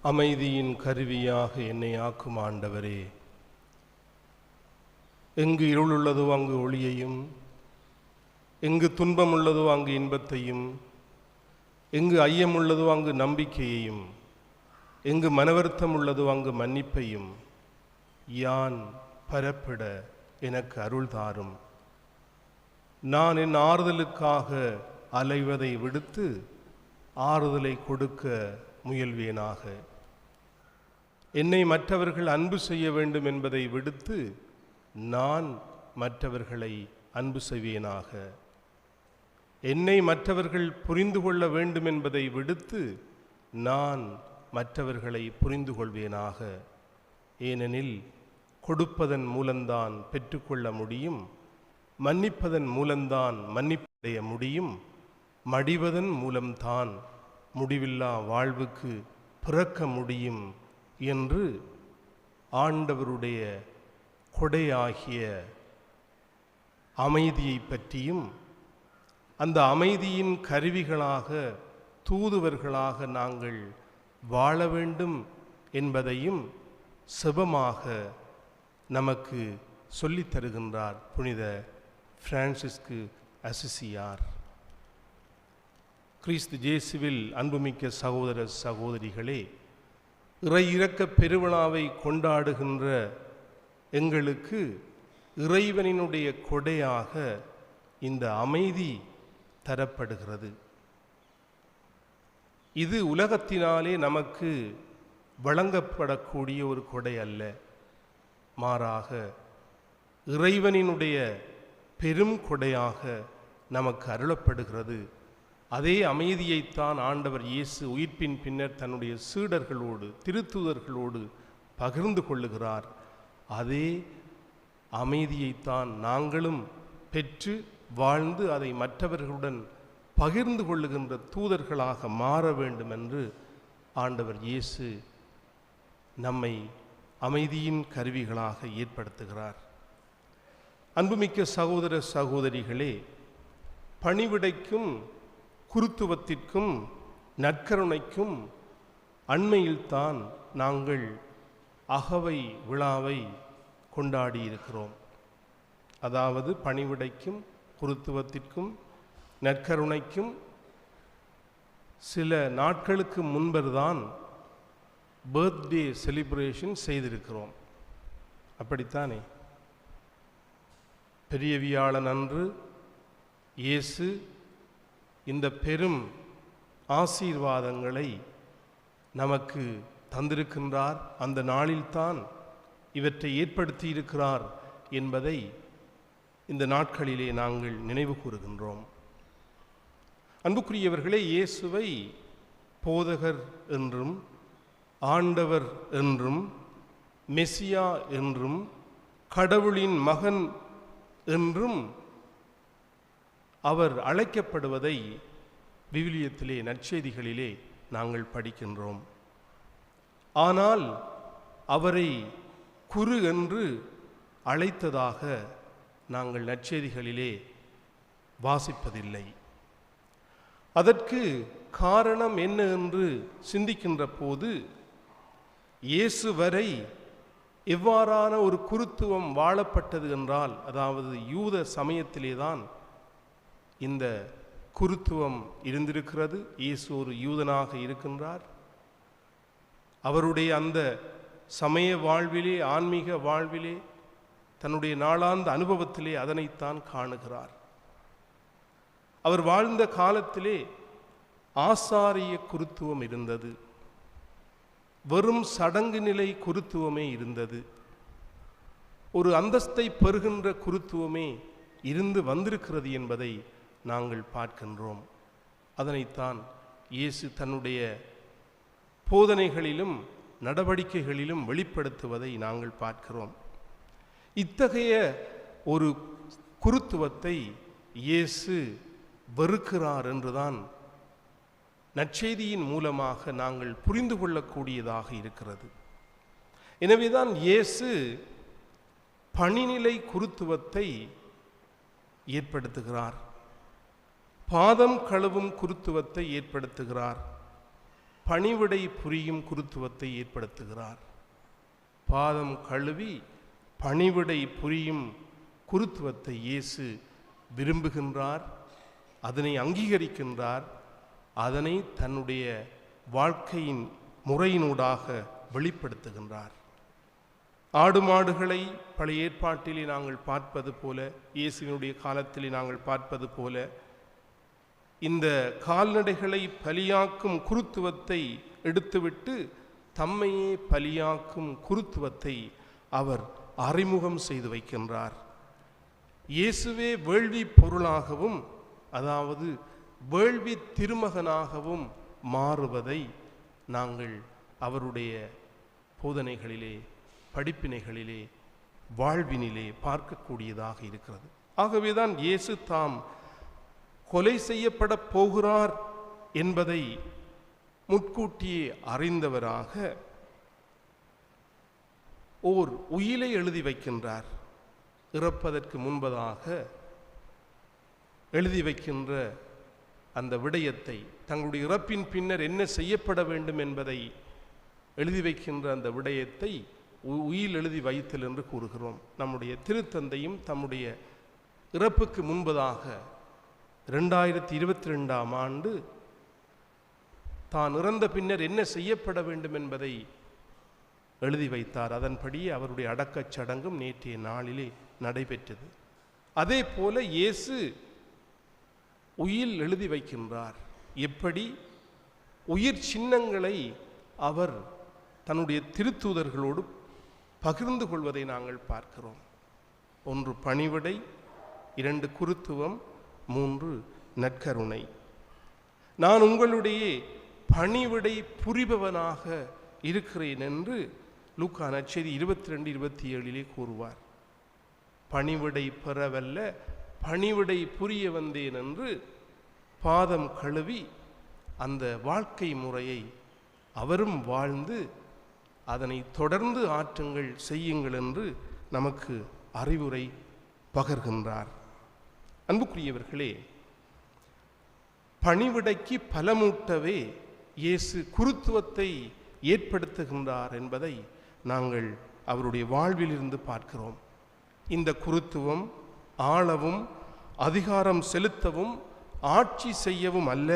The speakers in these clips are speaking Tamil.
அமைதியின் கருவியாக என்னை ஆக்கும் ஆண்டவரே, எங்கு இருள் உள்ளதோ அங்கு ஒளியையும், எங்கு துன்பம் உள்ளதோ அங்கு இன்பத்தையும், எங்கு ஐயம் உள்ளதோ அங்கு நம்பிக்கையையும், எங்கு மனவருத்தம் உள்ளதோ அங்கு மன்னிப்பையும் யான் பரப்பிட எனக்கு அருள் தாரும். நான் என் ஆறுதலுக்காக அலைவதை விடுத்து ஆறுதலை கொடுக்க முயல்வேனாக. என்னை மற்றவர்கள் அன்பு செய்ய வேண்டும் என்பதை விடுத்து நான் மற்றவர்களை அன்பு செய்வேனாக. என்னை மற்றவர்கள் புரிந்து கொள்ள வேண்டும் என்பதை விடுத்து நான் மற்றவர்களை புரிந்து கொள்வேனாக. ஏனெனில் கொடுப்பதன் மூலம்தான் பெற்றுக்கொள்ள முடியும், மன்னிப்பதன் மூலம்தான் மன்னிப்படைய முடியும், மடிவதன் மூலம்தான் முடிவில்லா வாழ்வுக்கு பிறக்க முடியும் என்று ஆண்டவருடைய கொடையாகிய அமைதியை பற்றியும், அந்த அமைதியின் கருவிகளாக தூதுவர்களாக நாங்கள் வாழ வேண்டும் என்பதையும் செபமாக நமக்கு சொல்லித் தருகின்றார் புனித பிரான்சிஸ்கு அசிசியார். கிறிஸ்து இயேசுவில் அன்புமிக்க சகோதர சகோதரிகளே, இறை இரக்க பெருவிழாவை கொண்டாடுகின்ற எங்களுக்கு இறைவனினுடைய கொடையாக இந்த அமைதி தரப்படுகிறது. இது உலகத்தினாலே நமக்கு வழங்கப்படக்கூடிய ஒரு கொடை அல்ல, மாறாக இறைவனினுடைய பெரும் கொடையாக நமக்கு அருளப்படுகிறது. அதே அமைதியைத்தான் ஆண்டவர் இயேசு உயிர்ப்பின் பின்னர் தன்னுடைய சீடர்களோடு திருத்தூதர்களோடு பகிர்ந்து கொள்ளுகிறார். அதே அமைதியைத்தான் நாங்களும் பெற்று வாழ்ந்து அதை மற்றவர்களுடன் பகிர்ந்து கொள்ளுகின்ற தூதர்களாக மாற வேண்டும் என்று ஆண்டவர் இயேசு நம்மை அமைதியின் கருவிகளாக ஏற்படுத்துகிறார். அன்புமிக்க சகோதர சகோதரிகளே, பணிவிடைக்கும் குருத்துவத்திற்கும் நற்கருணைக்கும் அண்மையில்தான் நாங்கள் அகவை விழாவை கொண்டாடியிருக்கிறோம். அதாவது பணிவிடைக்கும் குருத்துவத்திற்கும் நற்கருணைக்கும் சில நாட்களுக்கு முன்புதான் பர்த்டே செலிப்ரேஷன் செய்திருக்கிறோம். அப்படித்தானே? பெரிய வியாழன் அன்று இயேசு இந்த பெரும் ஆசீர்வாதங்களை நமக்கு தந்திருக்கின்றார். அந்த நாளில்தான் இவற்றை ஏற்படுத்தி இருக்கிறார் என்பதை இந்த நாட்களிலே நாங்கள் நினைவு கூறுகின்றோம். அன்புக்குரியவர்களே, இயேசுவை போதகர் என்றும் ஆண்டவர் என்றும் மெசியா என்றும் கடவுளின் மகன் என்றும் அவர் அழைக்கப்படுவதை விவிலியத்திலே நற்செய்திகளிலே நாங்கள் படிக்கின்றோம். ஆனால் அவரை குரு என்று அழைத்ததாக நாங்கள் நற்செய்திகளிலே வாசிப்பதில்லை. அதற்கு காரணம் என்ன என்று சிந்திக்கின்ற போது, இயேசு வரை எவ்வாறான ஒரு குருத்துவம் வாழப்பட்டது என்றால், அதாவது யூத சமயத்திலே தான் இந்த குருத்துவம் இருந்திருக்கிறது. இயேசு ஒரு யூதனாக இருக்கின்றார். அவருடைய அந்த சமய வாழ்விலே, ஆன்மீக வாழ்விலே, தன்னுடைய நாளாந்த அனுபவத்திலே அதனைத்தான் காணுகிறார். அவர் வாழ்ந்த காலத்திலே ஆசாரிய குருத்துவம் இருந்தது, வெறும் சடங்கு நிலை குருத்துவமே இருந்தது, ஒரு அந்தஸ்தை பெறுகின்ற குருத்துவமே இருந்து வந்திருக்கிறது என்பதை நாங்கள் பார்க்கின்றோம். அதனைத்தான் இயேசு தன்னுடைய போதனைகளிலும் நடவடிக்கைகளிலும் வெளிப்படுத்துவதை நாங்கள் பார்க்கிறோம். இத்தகைய ஒரு குருத்துவத்தை இயேசு வெறுக்கிறார் என்றுதான் நற்செய்தியின் மூலமாக நாங்கள் புரிந்து கொள்ளக்கூடியதாக இருக்கிறது. எனவேதான் இயேசு பணிநிலை குருத்துவத்தை ஏற்படுத்துகிறார். பாதம் கழுவும் குருத்துவத்தை ஏற்படுத்துகிறார். பணிவிடை புரியும் குருத்துவத்தை ஏற்படுத்துகிறார். பாதம் கழுவி பணிவிடை புரியும் குருத்துவத்தை இயேசு விரும்புகின்றார், அதனை அங்கீகரிக்கின்றார், அதனை தன்னுடைய வாழ்க்கையின் முறையினூடாக வெளிப்படுத்துகின்றார். ஆடு மாடுகளை பழைய ஏற்பாட்டிலே நாங்கள் பார்ப்பது போல, இயேசுவினுடைய காலத்திலே நாங்கள் பார்ப்பது போல, இந்த கால்நடைகளை பலியாக்கும் குருத்துவத்தை எடுத்துவிட்டு தம்மையே பலியாக்கும் குருத்துவத்தை அவர் அறிமுகம் செய்து வைக்கின்றார். இயேசுவே வேள்வி பொருளாகவும், அதாவது வேள்வி திருமகனாகவும் மாறுவதை நாங்கள் அவருடைய போதனைகளிலே, படிப்பினைகளிலே, வாழ்வினிலே பார்க்கக்கூடியதாக இருக்கிறது. ஆகவேதான் இயேசு தாம் கொலை செய்யப்பட போகிறார் என்பதை முன்கூட்டியே அறிந்தவராக ஓர் உயிலை எழுதி வைக்கின்றார். இறப்பதற்கு முன்பதாக எழுதி வைக்கின்ற அந்த விடயத்தை, தங்களுடைய இறப்பின் பின்னர் என்ன செய்யப்பட வேண்டும் என்பதை எழுதி வைக்கின்ற அந்த விடயத்தை உயில் எழுதி வைத்தல் என்று கூறுகிறோம். நம்முடைய திருத்தந்தையும் தம்முடைய இறப்புக்கு முன்பதாக 2022ஆம் ஆண்டு தான் இறந்த பின்னர் என்ன செய்யப்பட வேண்டும் என்பதை எழுதி வைத்தார். அதன்படி அவருடைய அடக்கச் சடங்கும் நேற்றைய நாளிலே நடைபெற்றது. அதே போல இயேசு உயில் எழுதி வைக்கின்றார். எப்படி? உயிர் சின்னங்களை அவர் தன்னுடைய திருத்தூதர்களோடு பகிர்ந்து கொள்வதை நாங்கள் பார்க்கிறோம். 1 பணிவிடை, 2 குருத்துவம், 3 நற்கருணை. நான் உங்களுடைய பணிவிடை புரிபவனாக இருக்கிறேன் என்று லூக்கா நற்செய்தி 22:27 கூறுவார். பணிவிடை பெறவல்ல, பணிவிடை புரிய வந்தேன் என்று பாதம் கழுவி அந்த வாழ்க்கை முறையை அவரும் வாழ்ந்து அதனை தொடர்ந்து ஆற்றுங்கள், செய்யுங்கள் என்று நமக்கு அறிவுரை பகர்கின்றார். அன்புக்குரியவர்களே, பணிவிடைக்கு பலமூட்டவே இயேசு குருத்துவத்தை ஏற்படுத்துகின்றார் என்பதை நாங்கள் அவருடைய வாழ்விலிருந்து பார்க்கிறோம். இந்த குருத்துவம் ஆளவும், அதிகாரம் செலுத்தவும், ஆட்சி செய்யவும் அல்ல.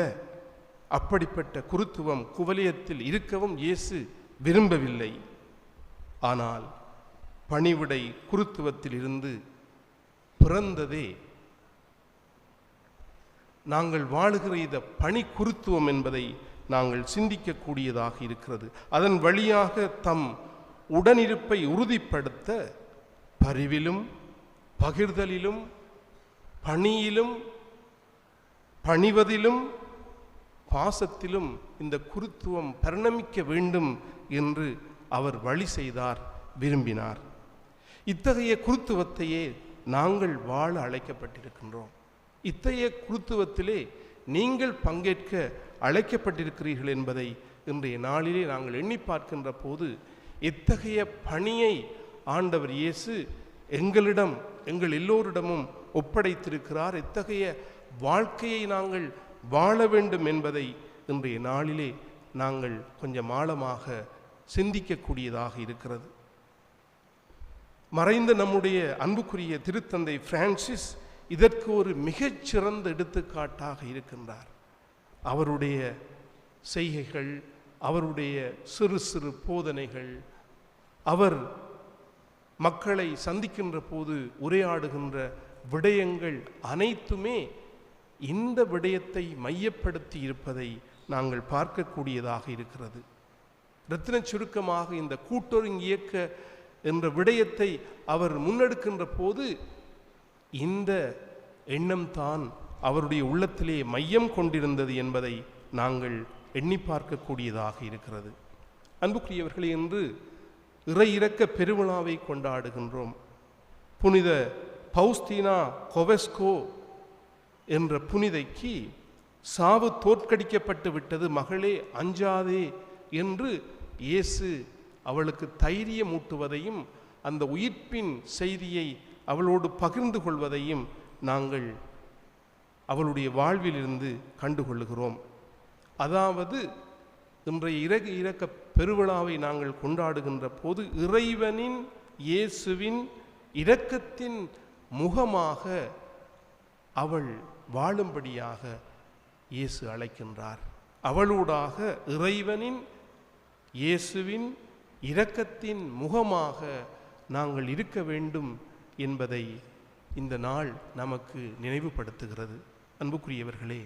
அப்படிப்பட்ட குருத்துவம் குவலயத்தில் இருக்கவும் இயேசு விரும்பவில்லை. ஆனால் பணிவிடை குருத்துவத்தில் இருந்து பிறந்ததே நாங்கள் வாழுகிற இந்த பணி குருத்துவம் என்பதை நாங்கள் சிந்திக்கக்கூடியதாக இருக்கிறது. அதன் வழியாக தம் உடனிருப்பை உறுதிப்படுத்த பரிவிலும், பகிர்தலிலும், பணியிலும், பணிவதிலும், பாசத்திலும் இந்த குருத்துவம் பரிணமிக்க வேண்டும் என்று அவர் வழி செய்தார், விரும்பினார். இத்தகைய குருத்துவத்தையே நாங்கள் வாழ அழைக்கப்பட்டிருக்கின்றோம். இத்தகைய குருத்துவத்திலே நீங்கள் பங்கேற்க அழைக்கப்பட்டிருக்கிறீர்கள் என்பதை இன்றைய நாளிலே நாங்கள் எண்ணி பார்க்கின்ற போது, இத்தகைய பணியை ஆண்டவர் இயேசு எங்களிடம், எங்கள் எல்லோரிடமும் ஒப்படைத்திருக்கிறார். இத்தகைய வாழ்க்கையை நாங்கள் வாழ வேண்டும் என்பதை இன்றைய நாளிலே நாங்கள் கொஞ்சம் ஆழமாக சிந்திக்கக்கூடியதாக இருக்கிறது. மறைந்த நம்முடைய அன்புக்குரிய திருத்தந்தை பிரான்சிஸ் இதற்கு ஒரு மிகச்சிறந்த எடுத்துக்காட்டாக இருக்கின்றார். அவருடைய செய்கைகள், அவருடைய சிறு சிறு போதனைகள், அவர் மக்களை சந்திக்கின்ற போது உரையாடுகின்ற விடயங்கள் அனைத்துமே இந்த விடயத்தை மையப்படுத்தி இருப்பதை நாங்கள் பார்க்கக்கூடியதாக இருக்கிறது. இரத்தின சுருக்கமாக இந்த கூட்டொருங்கி இயக்க என்ற விடயத்தை அவர் முன்னெடுக்கின்ற போது இந்த எண்ணம்தான் அவருடைய உள்ளத்திலே மையம் கொண்டிருந்தது என்பதை நாங்கள் எண்ணி பார்க்கக்கூடியதாக இருக்கிறது. அன்புக்குரியவர்களே, இன்று இறை இரக்க பெருவிழாவை கொண்டாடுகின்றோம். புனித பௌஸ்தீனா கொவெஸ்கோ என்ற புனிதைக்கு சாவு தோற்கடிக்கப்பட்டு விட்டது, மகளே அஞ்சாதே என்று இயேசு அவளுக்கு தைரியமூட்டுவதையும் அந்த உயிர்ப்பின் செய்தியை அவளோடு பகிர்ந்து கொள்வதையும் நாங்கள் அவளுடைய வாழ்விலிருந்து கண்டுகொள்ளுகிறோம். அதாவது இன்றைய இரக்க பெருவிழாவை நாங்கள் கொண்டாடுகின்ற போது இறைவனின் இயேசுவின் இரக்கத்தின் முகமாக அவள் வாழும்படியாக இயேசு அழைக்கின்றார். அவளூடாக இறைவனின் இயேசுவின் இரக்கத்தின் முகமாக நாங்கள் இருக்க வேண்டும் என்பதை இந்த நாள் நமக்கு நினைவுபடுத்துகிறது. அன்புக்குரியவர்களே,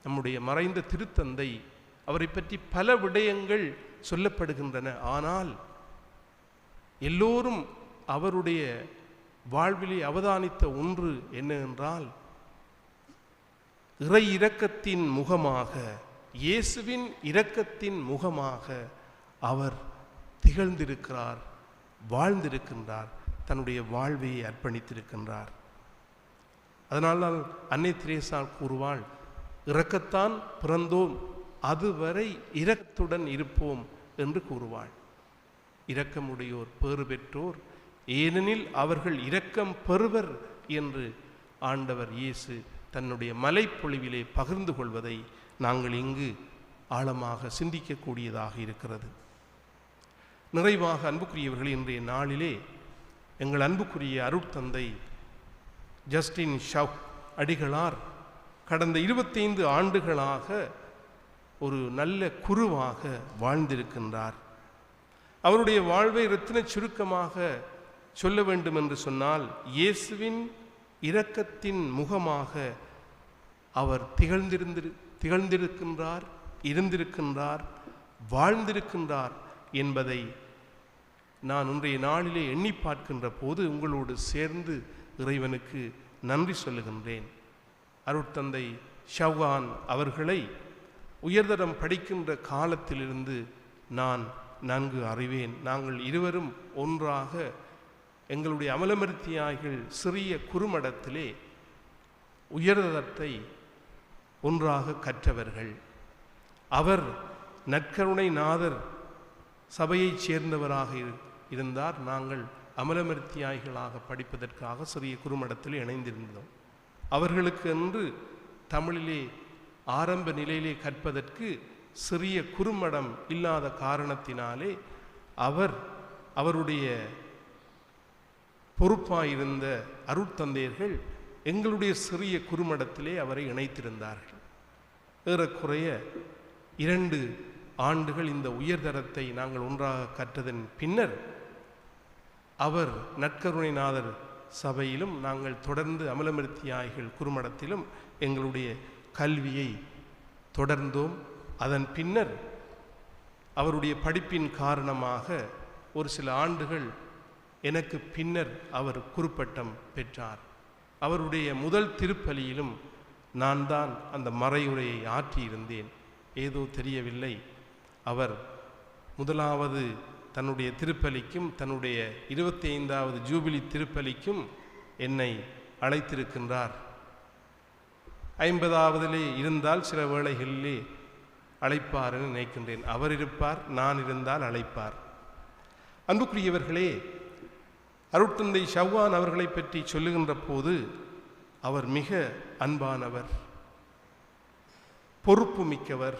நம்முடைய மறைந்த திருத்தந்தை அவரை பற்றி பல விடயங்கள் சொல்லப்படுகின்றன. ஆனால் எல்லோரும் அவருடைய வாழ்விலே அவதானித்த ஒன்று என்னவென்றால், இறை இரக்கத்தின் முகமாக, இயேசுவின் இரக்கத்தின் முகமாக அவர் திகழ்ந்திருக்கிறார், வாழ்ந்திருக்கின்றார், தன்னுடைய வாழ்வையை அர்ப்பணித்திருக்கின்றார். அதனால் அன்னை தெரேசாள் கூறுவாள், இரக்கத்தான் பிறந்தோம், அதுவரை இரக்கத்துடன் இருப்போம் என்று கூறுவாள். இரக்கமுடையோர் பேறு பெற்றோர், ஏனெனில் அவர்கள் இரக்கம் பெறுவர் என்று ஆண்டவர் இயேசு தன்னுடைய மலைப்பொழிவிலே பகிர்ந்து கொள்வதை நாங்கள் இங்கு ஆழமாக சிந்திக்கக்கூடியதாக இருக்கிறது. நிறைவாக அன்புக்குரியவர்கள், இன்றைய நாளிலே எங்கள் அன்புக்குரிய அருட்தந்தை ஜஸ்டின் ஷவ் அடிகளார் கடந்த 25 ஆண்டுகளாக ஒரு நல்ல குருவாக வாழ்ந்திருக்கின்றார். அவருடைய வாழ்வை இரத்தின சுருக்கமாக சொல்ல வேண்டும் என்று சொன்னால், இயேசுவின் இரக்கத்தின் முகமாக அவர் திகழ்ந்திருக்கின்றார், இருந்திருக்கின்றார், வாழ்ந்திருக்கின்றார் என்பதை நான் இன்றைய நாளிலே எண்ணி பார்க்கின்ற போது உங்களோடு சேர்ந்து இறைவனுக்கு நன்றி சொல்லுகின்றேன். அருட்தந்தை ஷவ்கான் அவர்களை உயர்தரம் படிக்கின்ற காலத்திலிருந்து நான் நன்கு அறிவேன். நாங்கள் இருவரும் ஒன்றாக எங்களுடைய அமலமர்த்தியாய்கள் சிறிய குறுமடத்திலே உயர்தரத்தை ஒன்றாக கற்றவர்கள். அவர் நற்கருணை நாதர் சபையைச் சேர்ந்தவராக இருந்தார். நாங்கள் அமலமர்த்தியாய்களாக படிப்பதற்காக சிறிய குறுமடத்தில் இணைந்திருந்தோம். அவர்களுக்கு என்று தமிழிலே ஆரம்ப நிலையிலே கற்பதற்கு சிறிய குறுமடம் இல்லாத காரணத்தினாலே அவருடைய பொறுப்பாயிருந்த அருட்தந்தையர்கள் எங்களுடைய சிறிய குறுமடத்திலே அவரை இணைத்திருந்தார்கள். ஏறக்குறைய 2 ஆண்டுகள் இந்த உயர்தரத்தை நாங்கள் ஒன்றாக கற்றதன் பின்னர் அவர் நற்கருணைநாதர் சபையிலும் நாங்கள் தொடர்ந்து அமலமர்த்தியாய்கள் குறுமடத்திலும் எங்களுடைய கல்வியை தொடர்ந்தோம். அதன் பின்னர் அவருடைய படிப்பின் காரணமாக ஒரு சில ஆண்டுகள் எனக்கு பின்னர் அவர் குருப்பட்டம் பெற்றார். அவருடைய முதல் திருப்பலியிலும் நான் தான் அந்த மறையுரையை ஆற்றியிருந்தேன். ஏதோ தெரியவில்லை, அவர் முதலாவது தன்னுடைய திருப்பலிக்கும் தன்னுடைய 25வது ஜூபிலி திருப்பலிக்கும் என்னை அழைத்திருக்கின்றார். 50வதிலே இருந்தால் சில வேளைகளிலே அழைப்பார் என்று நினைக்கின்றேன். அவர் இருப்பார், நான் இருந்தால் அழைப்பார். அன்புக்குரியவர்களே, அருட்தந்தை ஷவ்கான் அவர்களை பற்றி சொல்லுகின்ற போது அவர் மிக அன்பானவர், பொறுப்பு மிக்கவர்,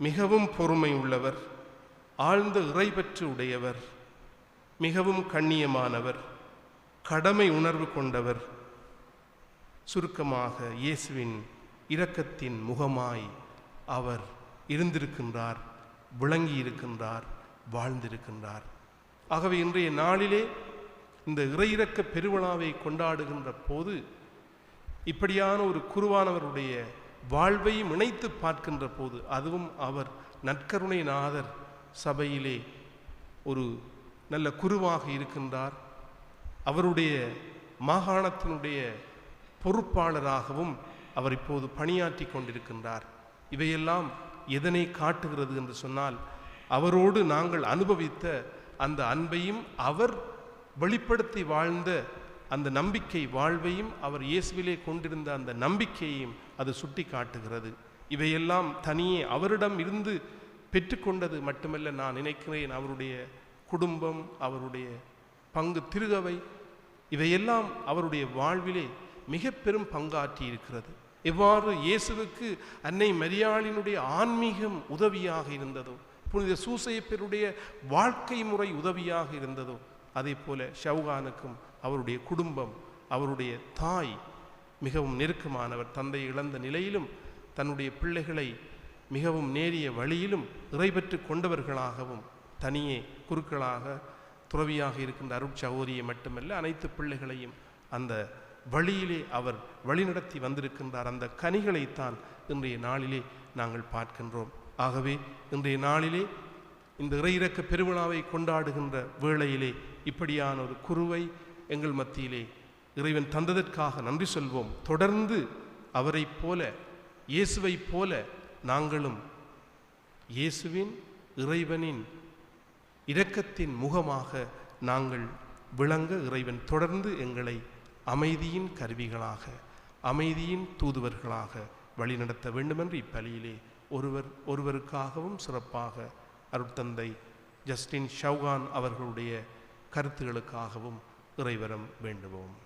மிகவும் பொறுமை உள்ளவர், ஆழ்ந்த இறைப்பற்று உடையவர், மிகவும் கண்ணியமானவர், கடமை உணர்வு கொண்டவர். சுருக்கமாக இயேசுவின் இரக்கத்தின் முகமாய் அவர் இருந்திருக்கின்றார், விளங்கி இருக்கின்றார், வாழ்ந்திருக்கின்றார். ஆகவே இன்றைய நாளிலே இந்த இறையிறக்க பெருவிழாவை கொண்டாடுகின்ற போது இப்படியான ஒரு குருவானவருடைய வாழ்வையும் இணைத்து பார்க்கின்ற போது, அதுவும் அவர் நற்கருணை நாதர் சபையிலே ஒரு நல்ல குருவாக இருக்கின்றார், அவருடைய மாகாணத்தினுடைய பொறுப்பாளராகவும் அவர் இப்போது பணியாற்றி கொண்டிருக்கின்றார். இவையெல்லாம் எதனை காட்டுகிறது என்று சொன்னால், அவரோடு நாங்கள் அனுபவித்த அந்த அன்பையும் அவர் வெளிப்படுத்தி வாழ்ந்த அந்த நம்பிக்கை வாழ்வையும் அவர் இயேசுவிலே கொண்டிருந்த அந்த நம்பிக்கையையும் அது சுட்டி காட்டுகிறது. இவையெல்லாம் தனியே அவரிடம் இருந்து பெற்றுக்கொண்டது மட்டுமல்ல, நான் நினைக்கிறேன் அவருடைய குடும்பம், அவருடைய பங்கு திருகவை, இவையெல்லாம் அவருடைய வாழ்விலே மிக பெரும் பங்காற்றி இருக்கிறது. எவ்வாறு இயேசுவுக்கு அன்னை மரியாளினுடைய ஆன்மீகம் உதவியாக இருந்ததோ, புனித சூசையப்பருடைய வாழ்க்கை முறை உதவியாக இருந்ததோ, அதே போல ஷவுகானுக்கும் அவருடைய குடும்பம், அவருடைய தாய் மிகவும் நெருக்கமானவர். தந்தை இழந்த நிலையிலும் தன்னுடைய பிள்ளைகளை மிகவும் நேரிய வழியிலும் இறைபற்று கொண்டவர்களாகவும், தனியே குருக்களாக துறவியாக இருக்கின்ற அருட்சகோதரியை மட்டுமல்ல, அனைத்து பிள்ளைகளையும் அந்த வழியிலே அவர் வழிநடத்தி வந்திருக்கின்றார். அந்த கனிகளைத்தான் இன்றைய நாளிலே நாங்கள் பார்க்கின்றோம். ஆகவே இன்றைய நாளிலே இந்த இறையிறக்க பெருவிழாவை கொண்டாடுகின்ற வேளையிலே இப்படியான ஒரு குருவை எங்கள் மத்தியிலே இறைவன் தந்ததற்காக நன்றி சொல்வோம். தொடர்ந்து அவரைப் போல, இயேசுவைப் போல நாங்களும் இயேசுவின், இறைவனின் இரக்கத்தின் முகமாக நாங்கள் விளங்க இறைவன் தொடர்ந்து எங்களை அமைதியின் கருவிகளாக, அமைதியின் தூதுவர்களாக வழிநடத்த வேண்டுமென்று இப்பலியிலே ஒருவருக்காகவும் சிறப்பாக அருட்தந்தை ஜஸ்டின் ஷவுகான் அவர்களுடைய கருத்துகளுக்காகவும் இறைவரம் வேண்டுவோம்.